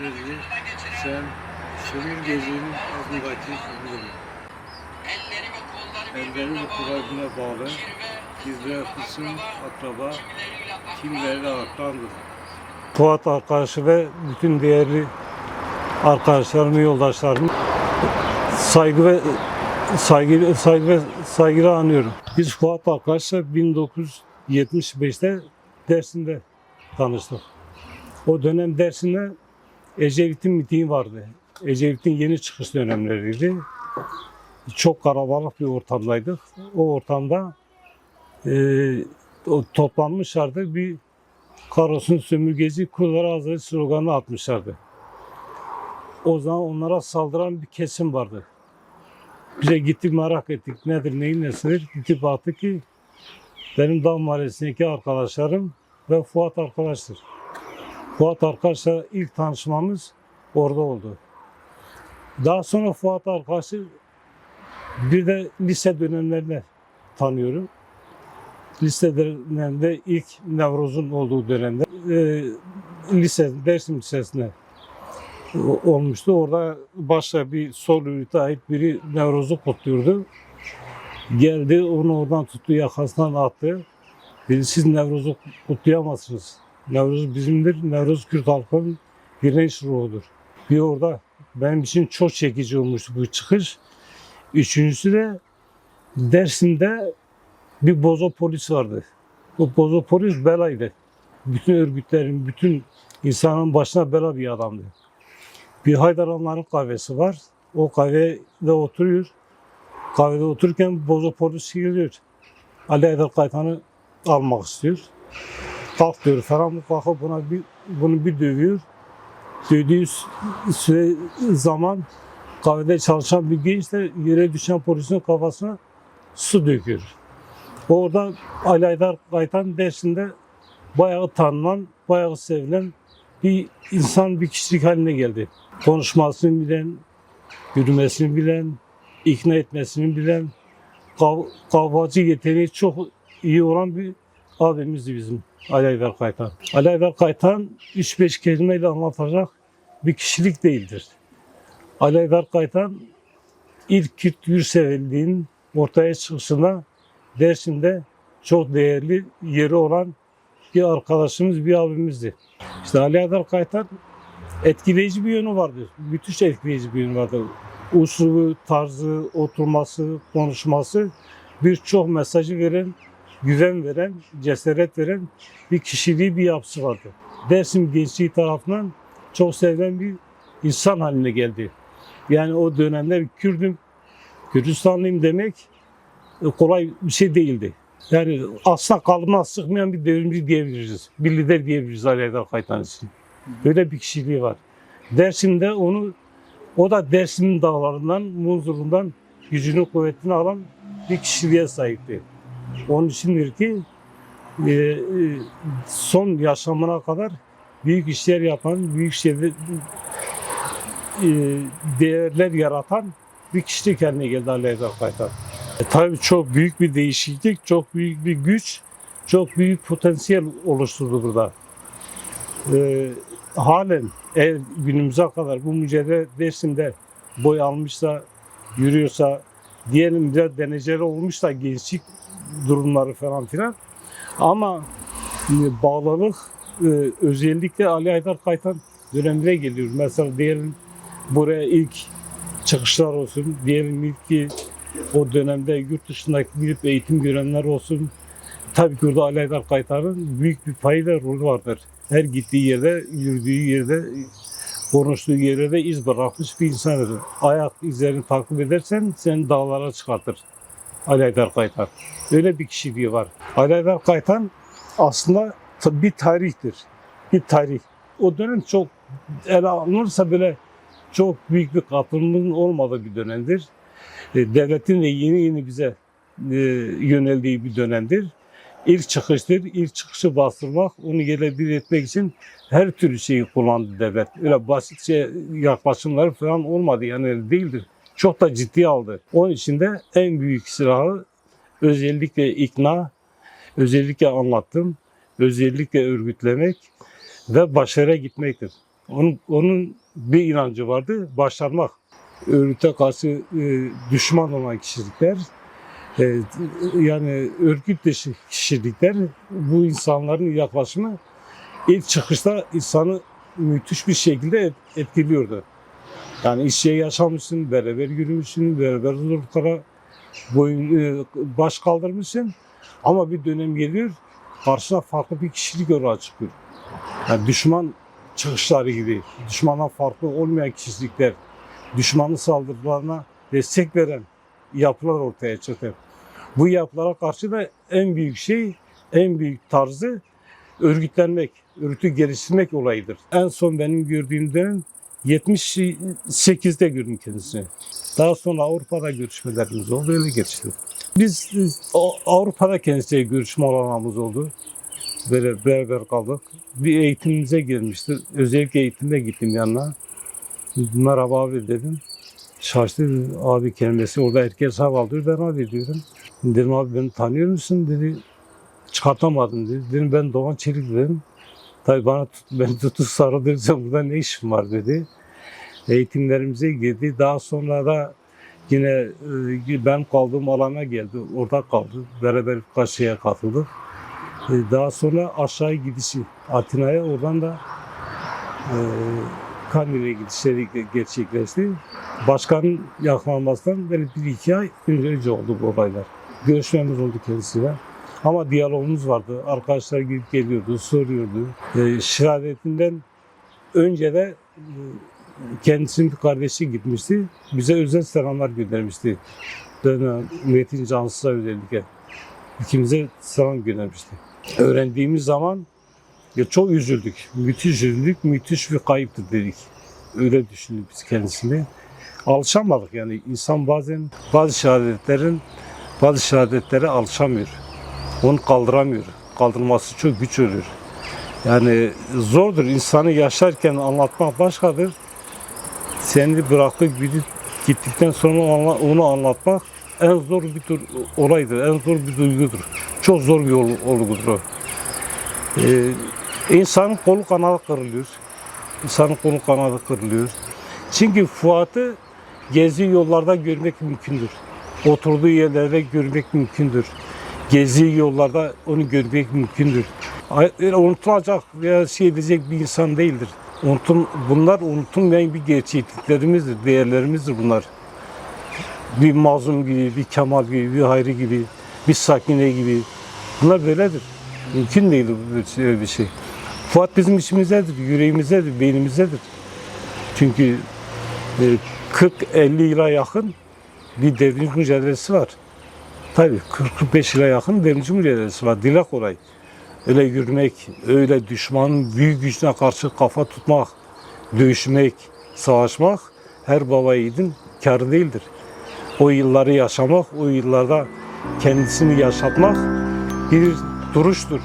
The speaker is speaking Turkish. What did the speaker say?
Gezi, sen Şirin Gezi'nin adındaki filmi. Elleri ve kulağına bağlı, kirve kısım, akraba, kimleri arkandır. Fuat arkadaşı ve bütün değerli arkadaşlarımı, yoldaşlarımı saygıyla anıyorum. Biz Fuat arkadaşla 1975'te Dersim'de tanıştık. O dönem Dersim'de Ecevit'in mitingi vardı. Ecevit'in yeni çıkış dönemleriydi. Çok kalabalık bir ortamdaydık. O ortamda toplanmışlardı. Bir Karos'un sömürgeci kurlara azali sloganı atmışlardı. O zaman onlara saldıran bir kesim vardı. Bize gittik, merak ettik nedir, neyin nesidir. Gidip baktık ki benim Dağ Mahallesi'ndeki arkadaşlarım ve Fuat arkadaştır. Fuat arkadaşla ilk tanışmamız orada oldu. Daha sonra Fuat arkadaşı bir de lise dönemlerinde tanıyorum. Lise döneminde ilk Nevruz'un olduğu dönemde Dersim Lisesi'nde olmuştu. Orada başka bir sol örgüte ait biri Nevruz'u kutluyordu. Geldi, onu oradan tuttu, yakasından attı. Dedi, siz Nevruz'u kutlayamazsınız. Nevruz bizimdir, Nevruz Kürt halkının direniş ruhudur. Bir orada benim için çok çekici olmuştu bu çıkış. Üçüncüsü de Dersim'de bir bozo polis vardı. O bozo polis belaydı. Bütün örgütlerin, bütün insanın başına bela bir adamdı. Bir Haydaranların kahvesi var. O kahvede oturuyor. Kahvede otururken bozo polis geliyor. Ali Aydar Kaytan'ı almak istiyor. Kalk diyor falan, bu kalkıp bunu bir dövüyor. Dövdüğü zaman kahvede çalışan bir genç de yere düşen polisin kafasına su döküyor. Orada Ali Aydar Kaytan Dersim'de bayağı tanınan, bayağı sevilen bir insan, bir kişilik haline geldi. Konuşmasını bilen, yürümesini bilen, ikna etmesini bilen, kavgacı yeteneği çok iyi olan bir abimizdi bizim Ali Aydar Kaytan. Ali Aydar Kaytan 3-5 kelimeyle anlatacak bir kişilik değildir. Ali Aydar Kaytan ilk Kürt yurtseverliğinin ortaya çıkışında Dersim'de çok değerli yeri olan bir arkadaşımız, bir abimizdi. İşte Ali Aydar Kaytan etkileyici bir yönü vardı. Müthiş etkileyici bir yönü vardı. Uslubu, tarzı, oturması, konuşması birçok mesajı veren, güven veren, cesaret veren bir kişiliği, bir yapısı vardı. Dersim gençliği tarafından çok sevilen bir insan haline geldi. Yani o dönemde Kürdüm, Kürdistanlıyım demek kolay bir şey değildi. Yani asla kalbine sıkmayan bir devrimci diyebiliriz. Bir lider diyebiliriz Ali Aydar Kaytan için. Böyle bir kişiliği var. Dersim'de o da Dersim'in dağlarından, Munzur'undan gücünü, kuvvetini alan bir kişiliğe sahipti. Onun içindir ki son yaşamına kadar büyük işler yapan, büyük değerler yaratan bir kişilik haline geldi Ali Aydar Kaytan. Tabii çok büyük bir değişiklik, çok büyük bir güç, çok büyük potansiyel oluşturdu burada. Halen eğer günümüze kadar bu mücadele Dersim'de boy almışsa, yürüyorsa, diyelim biraz deneyeceği olmuşsa gençlik durumları falan filan. Ama bağlılık özellikle Ali Aydar Kaytan dönemine geliyor. Mesela diyelim buraya ilk çıkışlar olsun, diyelim ilk ki o dönemde yurt dışına gidip eğitim görenler olsun. Tabii ki orada Ali Aydar Kaytan'ın büyük bir payı ve rolü vardır. Her gittiği yerde, yürüdüğü yerde, konuştuğu yerde de iz bırakmış bir insandır. Ayak izlerini takip edersen seni dağlara çıkartır Ali Aydar Kaytan. Öyle bir kişiliği var. Ali Aydar Kaytan aslında bir tarihtir. Bir tarih. O dönem çok ele alınırsa böyle çok büyük bir katılımın olmadığı bir dönemdir. Devletin de yeni bize yöneldiği bir dönemdir. İlk çıkıştır, ilk çıkışı bastırmak, onu yerle bir etmek için her türlü şeyi kullandı devlet. Öyle basit yaklaşımları falan olmadı, yani öyle değildir. Çok da ciddiye aldı. Onun için de en büyük silahı özellikle ikna, özellikle anlattım, özellikle örgütlemek ve başarıya gitmektir. Onun bir inancı vardı, başarmak. Örgüte karşı düşman olan kişilikler, yani örgüt dışı kişilikler, bu insanların yaklaşımı ilk çıkışta insanı müthiş bir şekilde etkiliyordu. Yani işçiye yaşamışsın, beraber yürümüşsün, beraber zorluklara baş kaldırmışsın. Ama bir dönem geliyor, karşına farklı bir kişilik oraya çıkıyor. Yani düşman çıkışları gibi, düşmandan farklı olmayan kişilikler, düşmanın saldırılarına destek veren yapılar ortaya çıkıyor. Bu yapılara karşı da en büyük şey, en büyük tarzı örgütlenmek, örgütü geliştirmek olayıdır. En son benim gördüğümden 78'de gördüm kendisini. Daha sonra Avrupa'da görüşmelerimiz oldu, öyle geçti. Biz Avrupa'da kendisiyle görüşme olanağımız oldu. Böyle beraber kaldık. Bir eğitimimize gelmişti. Özellikle eğitimde gittim yanına. Merhaba abi dedim. Şaştı abi kelimesi. Orada herkes havaldı. Ben abi diyordum. Dedim abi beni tanıyor musun dedi. Çıkartamadım dedi. Dedim ben Doğan Çelik dedim. Tabii beni tutup sarılırsa burada ne işim var dedi. Eğitimlerimize girdi. Daha sonra da yine ben kaldığım alana geldi. Orada kaldı. Beraber birkaç şeye katıldık. Daha sonra aşağı gidişi Atina'ya, oradan da Kandil'e gidişleri gerçekleşti. Başkanın yakalanmasından böyle 1-2 ay önce oldu bu olaylar. Görüşmemiz oldu kendisiyle. Ama diyalogumuz vardı. Arkadaşlar gidip geliyordu, soruyordu. Şehadetinden önce de kendisinin bir kardeşi gitmişti. Bize özel selamlar göndermişti. Metin Cansız'a özellikle. İkimize selam göndermişti. Öğrendiğimiz zaman çok üzüldük. Müthiş üzüldük. Müthiş bir kayıptır dedik. Öyle düşündük biz kendisini. Alışamadık yani. İnsan bazen bazı şehadetlere alışamıyor. Onu kaldıramıyor. Kaldırması çok güç olur. Yani zordur. İnsanı yaşarken anlatmak başkadır. Seni bırakıp gittikten sonra onu anlatmak en zor bir olaydır. En zor bir duygudur. Çok zor bir olgudur o. İnsanın kolu kanadı kırılıyor. İnsanın kolu kanadı kırılıyor. Çünkü Fuat'ı gezdiği yollarda görmek mümkündür. Oturduğu yerlerde görmek mümkündür. Gezdiği yollarda onu görmek mümkündür. Unutulacak veya edecek bir insan değildir. Bunlar unutulmayan bir gerçekliklerimizdir, değerlerimizdir bunlar. Bir Mazlum gibi, bir Kemal gibi, bir Hayri gibi, bir Sakine gibi. Bunlar böyledir. Mümkün değil böyle bir şey. Fuat bizim içimizdedir, yüreğimizdedir, beynimizdedir. Çünkü 40-50 yıla yakın bir devrimci mücadelesi var. Tabii 40-45 yıla yakın devrimci mücadelesi var. Dile kolay. Öyle yürümek, öyle düşmanın büyük gücüne karşı kafa tutmak, dövüşmek, savaşmak her baba yiğidin kârı değildir. O yılları yaşamak, o yıllarda kendisini yaşatmak bir duruştur.